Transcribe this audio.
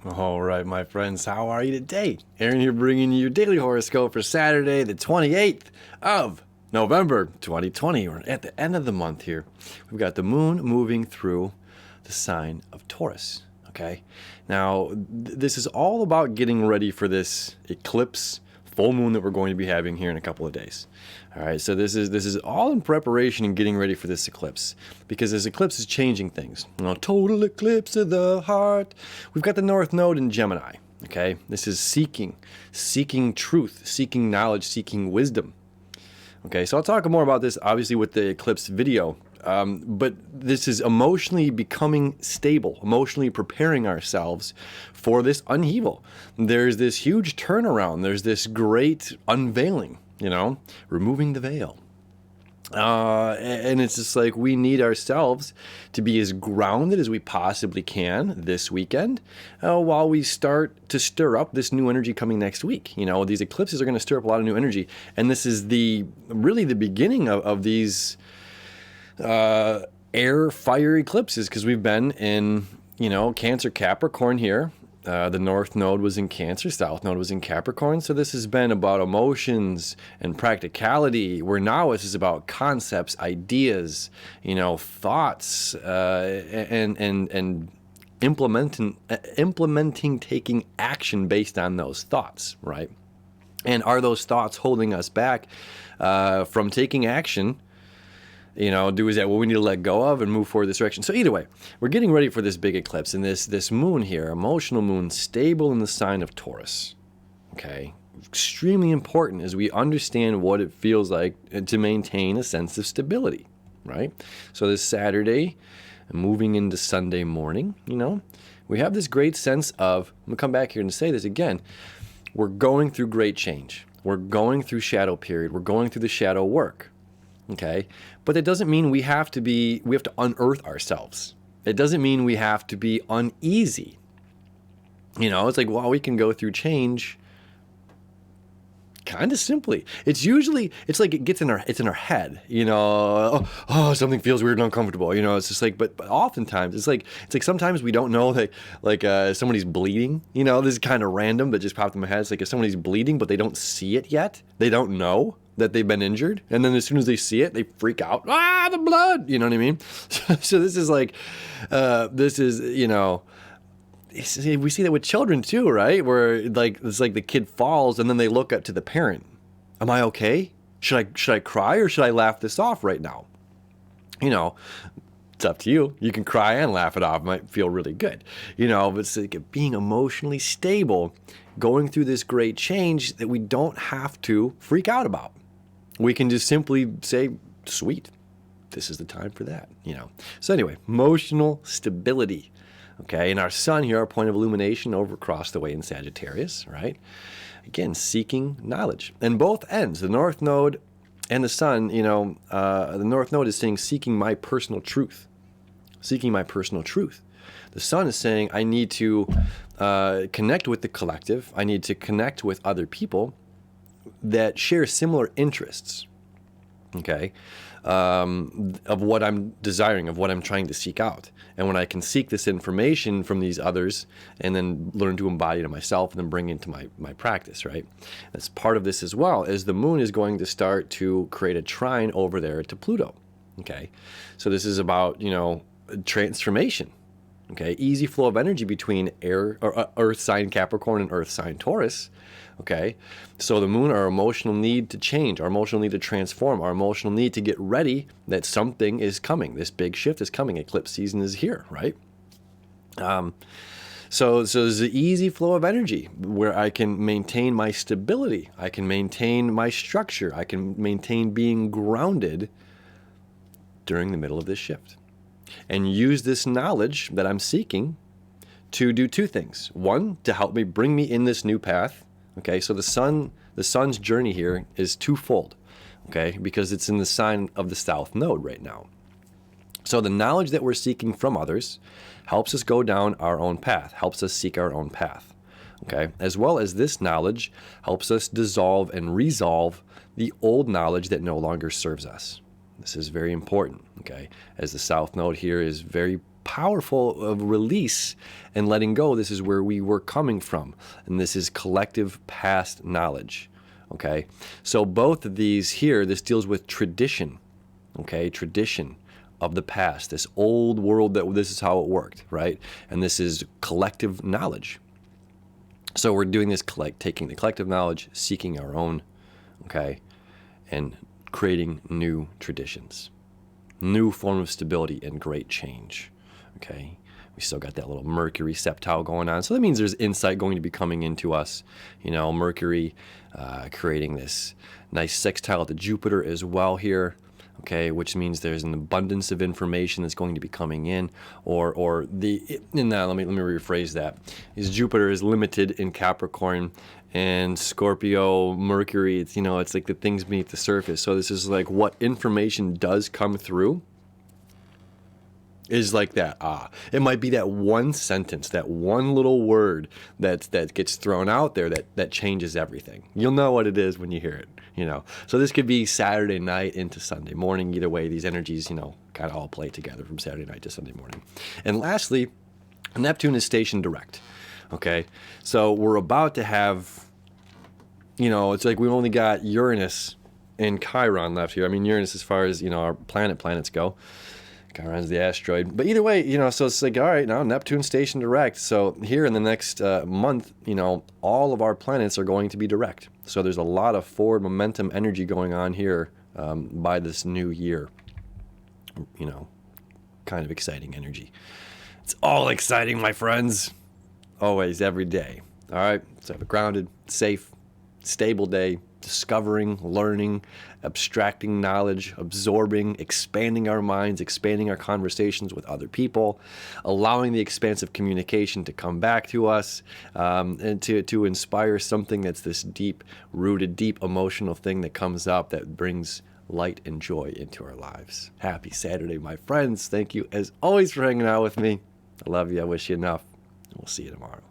All right, my friends, how are you today? Aaron here bringing you your daily horoscope for Saturday, the 28th of November 2020. We're at the end of the month here. We've got the moon moving through the sign of Taurus, okay? Now, this is all about getting ready for this eclipse full moon that we're going to be having here in a couple of days. All right, so this is all in preparation and getting ready for this eclipse, because this eclipse is changing things. Total eclipse of the heart. We've got the North Node in Gemini. Okay, this is seeking truth, seeking knowledge, seeking wisdom. Okay, so I'll talk more about this obviously with the eclipse video. But this is emotionally becoming stable, emotionally preparing ourselves for this upheaval. There's this huge turnaround. There's this great unveiling, removing the veil. And it's just like we need ourselves to be as grounded as we possibly can this weekend while we start to stir up this new energy coming next week. These eclipses are going to stir up a lot of new energy. And this is really the beginning of these air fire eclipses, because we've been in Cancer, Capricorn here. The North Node was in Cancer, South Node was in Capricorn. So this has been about emotions and practicality, where now this is about concepts, ideas, thoughts, and implementing, taking action based on those thoughts, right? And are those thoughts holding us back from taking action? Is that what we need to let go of and move forward this direction? So either way, we're getting ready for this big eclipse, and this moon here, emotional moon, stable in the sign of Taurus. Okay, extremely important as we understand what it feels like to maintain a sense of stability, right? So this Saturday, moving into Sunday morning, we have this great sense of, I'm gonna come back here and say this again, we're going through great change. We're going through shadow period. We're going through the shadow work. Okay, but that doesn't mean we have to unearth ourselves. It doesn't mean we have to be uneasy. It's like, well, we can go through change kind of simply. It's like it gets in our head, oh, something feels weird and uncomfortable. It's just like, but oftentimes it's like sometimes we don't know that if somebody's bleeding, this is kind of random, but just popped in my head. It's like if somebody's bleeding, but they don't see it yet. They don't know that they've been injured. And then as soon as they see it, they freak out. The blood, you know what I mean? So this is like, we see that with children too, right? Where it's like the kid falls and then they look up to the parent. Am I okay? Should I cry or should I laugh this off right now? It's up to you. You can cry and laugh it off. It might feel really good, but it's like being emotionally stable, going through this great change that we don't have to freak out about. We can just simply say, sweet, this is the time for that, So anyway, emotional stability. Okay, and our sun here, our point of illumination over across the way in Sagittarius, right? Again, seeking knowledge. And both ends, the North Node and the sun, the North Node is saying seeking my personal truth. Seeking my personal truth. The sun is saying I need to connect with the collective. I need to connect with other people that share similar interests. Okay, of what I'm desiring, of what I'm trying to seek out. And when I can seek this information from these others and then learn to embody it in myself and then bring it into my practice, right? That's part of this as well, as the moon is going to start to create a trine over there to Pluto. Okay, so this is about, transformation. Okay, easy flow of energy between air or earth sign Capricorn and earth sign Taurus. Okay, so the moon, our emotional need to change, our emotional need to transform, our emotional need to get ready that something is coming. This big shift is coming. Eclipse season is here, right? So there's an easy flow of energy where I can maintain my stability. I can maintain my structure. I can maintain being grounded during the middle of this shift. And use this knowledge that I'm seeking to do two things. One, to help me bring me in this new path. Okay, so the sun's journey here is twofold. Okay, because it's in the sign of the South Node right now. So the knowledge that we're seeking from others helps us go down our own path, helps us seek our own path. Okay, as well as this knowledge helps us dissolve and resolve the old knowledge that no longer serves us. This is very important, okay, as the South Node here is very powerful of release and letting go. This is where we were coming from. And this is collective past knowledge. Okay. So both of these here, this deals with tradition. Okay. Tradition of the past, this old world that this is how it worked, right? And this is collective knowledge. So we're doing this, taking the collective knowledge, seeking our own, okay, and creating new traditions, new form of stability and great change, okay? We still got that little Mercury septile going on. So that means there's insight going to be coming into us. You know, Mercury creating this nice sextile to Jupiter as well here. Okay, which means there's an abundance of information that's going to be coming in, let me rephrase that. Is Jupiter is limited in Capricorn, and Scorpio, Mercury, it's like the things beneath the surface. So this is like what information does come through is like that. It might be that one sentence, that one little word that gets thrown out there that changes everything. You'll know what it is when you hear it. So this could be Saturday night into Sunday morning. Either way, these energies, kind of all play together from Saturday night to Sunday morning. And lastly, Neptune is stationed direct. Okay, so we're about to have, it's like we only got Uranus and Chiron left here. I mean, Uranus as far as, our planets go. Chiron's the asteroid. But either way, so it's like, all right, now Neptune stationed direct. So here in the next month, all of our planets are going to be direct. So there's a lot of forward momentum energy going on here by this new year. Kind of exciting energy. It's all exciting, my friends. Always, every day. All right, so have a grounded, safe, stable day. Discovering, learning, abstracting knowledge, absorbing, expanding our minds, expanding our conversations with other people, allowing the expansive communication to come back to us, and to inspire something that's this deep-rooted, deep emotional thing that comes up that brings light and joy into our lives. Happy Saturday, my friends. Thank you, as always, for hanging out with me. I love you. I wish you enough. We'll see you tomorrow.